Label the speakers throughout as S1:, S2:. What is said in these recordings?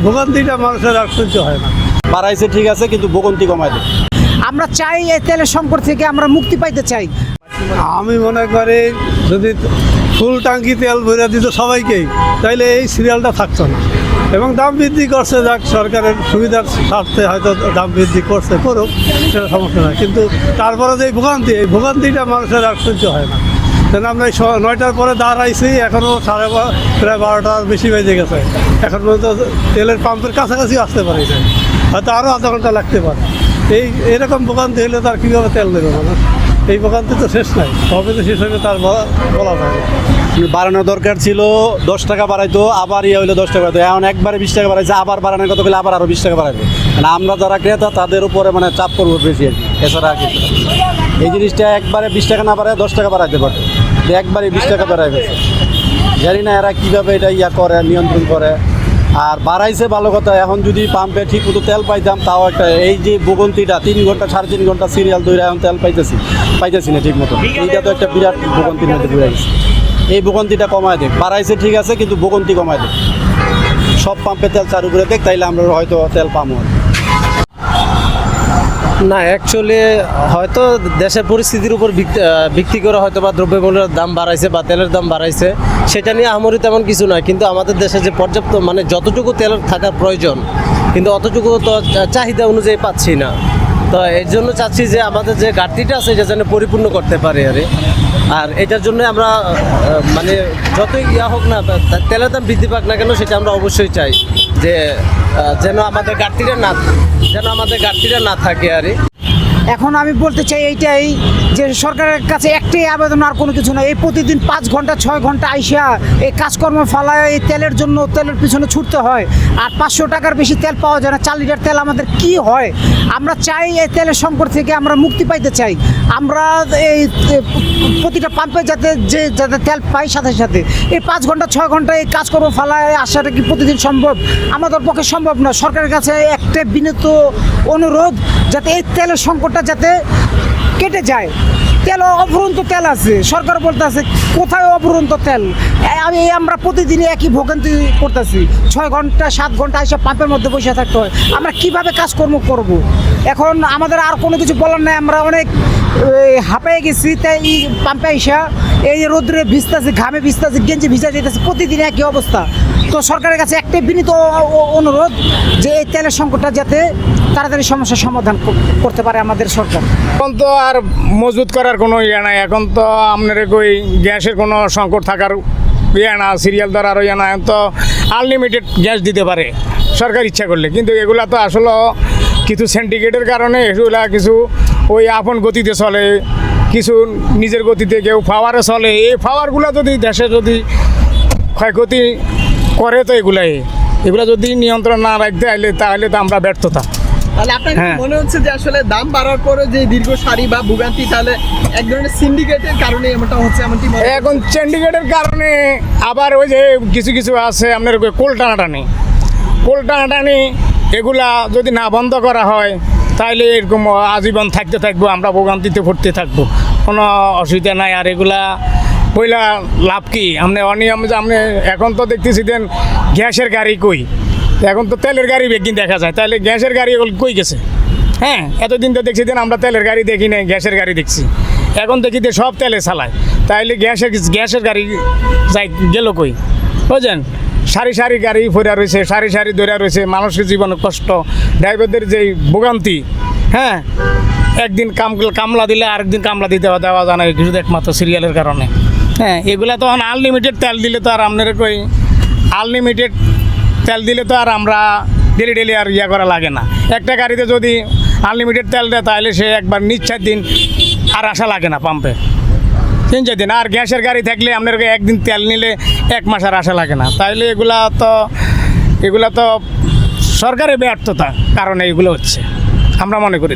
S1: ভোগান্তিটা মানুষের আর সহ্য হয় না।
S2: বাড়াইছে ঠিক আছে, কিন্তু ভোগান্তি কমায় দেয়।
S3: আমরা চাই এই তেলের সংকট থেকে আমরা মুক্তি পাইতে চাই।
S1: আমি মনে করি যদি ফুল টাঙ্কি তেল ভরে দিত সবাইকেই, তাইলে এই সিরিয়ালটা থাকতো না। এবং দাম বৃদ্ধি করছে, যাক সরকারের সুবিধার স্বার্থে হয়তো দাম বৃদ্ধি করছে, করুক, সেটা সমস্যা নয়। কিন্তু তারপরে যে ভোগান্তি, এই ভোগান্তিটা মানুষের আর সহ্য হয় না। কেন আমরা এই 9টার পরে দাঁড়াইছি, এখনও প্রায় 12টার বেশি বেজে গেছে, এখন পর্যন্ত তেলের পাম্পের কাছাকাছি আসতে পারি না, হয়তো আরও আধা ঘন্টা লাগতে পারে। এরকম ভোগান্তি হলে তার কীভাবে তেল দেবে মানুষ? এই ভোগান্তি তো শেষ নাই, কবে তো শেষ হবে তার বলা যায় না।
S2: বাড়ানো দরকার ছিল, 10 টাকা বাড়াইতো, আবার হইলো 10 টাকা বাড়াইতো। এখন একবারে 20 টাকা বাড়াইছে, আবার বাড়ানোর কথা বলে আবার আরও 20 টাকা বাড়াইবে। মানে আমরা যারা ক্রেতা তাদের উপরে মানে চাপ পড়বে বেশি আর কি, এছাড়া আর কিছু না। এই জিনিসটা একবারে 20 টাকা না বাড়ায় 10 টাকা বাড়াইতে পারে, একবারে 20 টাকা বাড়াই গেছে। জানি না এরা কীভাবে এটা করে, নিয়ন্ত্রণ করে। আর বাড়াইছে ভালো কথা, এখন যদি পাম্পে ঠিক মতো তেল পাইতাম তাও একটা, এই যে ভোগান্তিটা 3 ঘন্টা 3.5 ঘন্টা সিরিয়াল ধরে এখন তেল পাইতেছি না ঠিক মতো, এইটা তো একটা বিরাট ভোগান্তির মধ্যে ঘুরে গেছে। এই ভোগান্তিটা কমায় দেখ, বাড়াইছে ঠিক আছে, কিন্তু ভোগান্তি কমায় দেখ। সব পাম্পে তেল চালু করে দেখ, তাইলে আমরা হয়তো তেল পাবো।
S4: না, অ্যাকচুয়ালি হয়তো দেশের পরিস্থিতির উপর ভিত্তি করে হয়তো বা দ্রব্যমূল্যের দাম বাড়াইছে বা তেলের দাম বাড়াইছে, সেটা নিয়ে আহামরি তেমন কিছু নয়। কিন্তু আমাদের দেশে যে পর্যাপ্ত মানে যতটুকু তেলের থাকার প্রয়োজন, কিন্তু অতটুকু তো চাহিদা অনুযায়ী পাচ্ছি না। তো এর জন্য চাচ্ছি যে আমাদের যে ঘাটতিটা আছে এটা যেন পরিপূর্ণ করতে পারে আর এটার জন্য আমরা মানে যতই হোক না, তেলের দাম বৃদ্ধি পাক না কেন, সেটা আমরা অবশ্যই চাই যে যেন আমাদের ঘাটতিটা না থাকে
S3: এখন আমি বলতে চাই এইটাই যে সরকারের কাছে একটাই আবেদন, আর কোনো কিছু না। এই প্রতিদিন 5 ঘন্টা 6 ঘন্টা আইসা এই কাজকর্ম ফালায় এই তেলের জন্য তেলের পিছনে ছুটতে হয়, আর 500 টাকার বেশি তেল পাওয়া যায় না। 4 লিটার তেল আমাদের কি হয়? আমরা চাই এই তেলের সংকট থেকে আমরা মুক্তি পাইতে চাই। আমরা এই প্রতিটা পাম্পে যাতে তেল পাই, সাথে সাথে এই 5 ঘন্টা 6 ঘন্টা এই কাজকর্ম ফালায় আসাটা কি প্রতিদিন সম্ভব? আমাদের পক্ষে সম্ভব না। সরকারের কাছে একটা বিনীত অনুরোধ, যাতে এই তেলের সংকট যাতে কেটে যায়। তেল অফুরন্ত তেল আছে, সরকার বলতে আছে কোথায় অফুরন্ত তেল? আমরা প্রতিদিনই একই ভোগান্তি করতেছি। 6 ঘন্টা 7 ঘন্টা এসে পাম্পের মধ্যে বসে থাকতে হয়। আমরা কিভাবে কাজকর্ম করব? এখন আমাদের আর কোনো কিছু বলার নাই, আমরা অনেক হাঁপায়ে গেছি। তাই পাম্পে এসে এই রোদ্রে ভিজতেছি, ঘামে ভিজতেছি, গেঞ্জি ভিজা যেতেছে, প্রতিদিন একই অবস্থা। তো সরকারের কাছে একটাই বিনীত অনুরোধ যে এই তেলের সংকটটা যাতে তাড়াতাড়ি সমস্যার সমাধান করতে পারে আমাদের সরকার।
S5: এখন তো আর মজবুত করার কোনো ইয়ে নাই, এখন তো আপনার কই গ্যাসের কোনো সংকট থাকার ইয়ে না, সিরিয়াল ধরার ইয়ে না। তো আনলিমিটেড গ্যাস দিতে পারে সরকার ইচ্ছা করলে, কিন্তু এগুলা তো আসলে কিছু সিন্ডিকেটের কারণে এগুলা কিছু ওই আপন গতিতে চলে, কিছু নিজের গতিতে, কেউ পাওয়ারে চলে। এই পাওয়ারগুলো যদি দেশে যদি ক্ষয়ক্ষতি করে, তো এগুলা যদি নিয়ন্ত্রণ না রাখতে আইলে তাহলে তো আমরা ব্যর্থতা।
S6: তাহলে আপনার মনে হচ্ছে যে আসলে দাম বাড়ার পরে যে দীর্ঘ সারি বা ভোগান্তি, তাহলে এক ধরনের সিন্ডিকেটের কারণে এমনটা হচ্ছে?
S5: এখন সিন্ডিকেটের কারণে আবার ওই যে কিছু আছে আপনার কোল টানাটানি এগুলা যদি না বন্ধ করা হয়, তাহলে এরকম আজীবন থাকবো, আমরা ভোগান্তিতে পড়তে থাকবো, কোনো অসুবিধা নাই। আর এগুলা পয়লা লাভ কি? আপনি অনিয়ম যে আপনি এখন তো দেখতেছি দেন গ্যাসের গাড়ি কই, এখন তো তেলের গাড়ি বেগিন দেখা যায়, তাহলে গ্যাসের গাড়ি কই গেছে? হ্যাঁ, এতদিন তো দেখছি দেন আমরা তেলের গাড়ি দেখি নাই, গ্যাসের গাড়ি দেখছি। এখন দেখি যে সব তেলে চালায়, তাইলে গ্যাসের গাড়ি যাই গেল কই? বুঝছেন, সারি গাড়ি ফেরা রয়েছে, সারি ধরে রয়েছে, মানুষের জীবনে কষ্ট, ড্রাইভারদের যেই ভোগান্তি। হ্যাঁ, একদিন কামলা দিলে আরেকদিন কামলা দিতে দেওয়া যায় না, কিছু একমাত্র সিরিয়ালের কারণে। হ্যাঁ, এগুলা তো আনলিমিটেড তেল দিলে তো আর আপনার কই আনলিমিটেড তেল দিলে তো আর আমরা ডেলি আর ইয়া করা লাগে না। একটা গাড়িতে যদি আনলিমিটেড তেল দেয়, তাহলে সে একবার 4 দিন আর আসা লাগে না পাম্পে, 3-4 দিন। আর গ্যাসের গাড়ি থাকলে আপনার একদিন তেল নিলে 1 মাস আর আসা লাগে না। তাইলে এগুলা তো সরকারের ব্যর্থতা কারণে এগুলো হচ্ছে, আমরা মনে করি।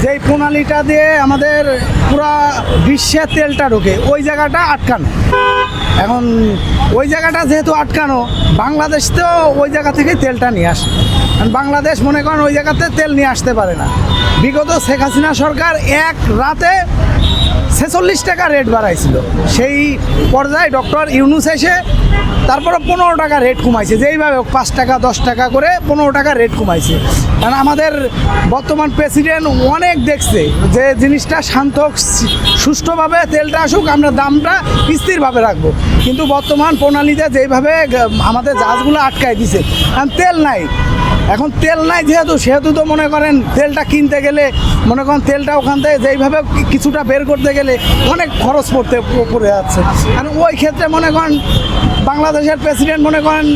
S7: যেই প্রণালীটা দিয়ে আমাদের পুরা বিশ্বে তেলটা ঢোকে, ওই জায়গাটা আটকানো। এখন ওই জায়গাটা যেহেতু আটকানো, বাংলাদেশ তো ওই জায়গা থেকে তেলটা নিয়ে আসে। বাংলাদেশ মনে করেন ওই জায়গাতে তেল নিয়ে আসতে পারে না। বিগত শেখ হাসিনা সরকার এক রাতে 46 টাকা রেট বাড়াইছিল। সেই পর্যায়ে ডক্টর ইউনূস এসে তারপরে 15 টাকা রেট কমাইছে, যেইভাবে 5 টাকা 10 টাকা করে 15 টাকা রেট কমাইছে। কারণ আমাদের বর্তমান প্রেসিডেন্ট অনেক দেখছে যে জিনিসটা শান্ত সুষ্ঠুভাবে তেলটা আসুক, আমরা দামটা স্থিরভাবে রাখবো। কিন্তু বর্তমান প্রণালীতে যেইভাবে আমাদের জাহাজগুলো আটকায় দিছে, কারণ তেল নাই। এখন তেল নাই সেহেতু তো মনে করেন তেলটা কিনতে গেলে মনে করেন তেলটা ওখান থেকে যেইভাবে কিছুটা বের করতে গেলে অনেক খরচ পড়ে যাচ্ছে। কারণ ওই ক্ষেত্রে মনে করেন বাংলাদেশের প্রেসিডেন্ট মনে করেন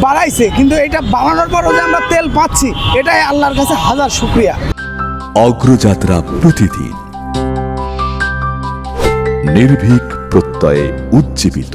S7: বাড়াইছে, কিন্তু এটা বাড়ানোর পরও যে আমরা তেল পাচ্ছি এটাই আল্লাহর কাছে হাজার শুকরিয়া।
S8: অগ্রযাত্রা প্রতিদিন নির্ভীক প্রত্যয়ে উজ্জীবিত।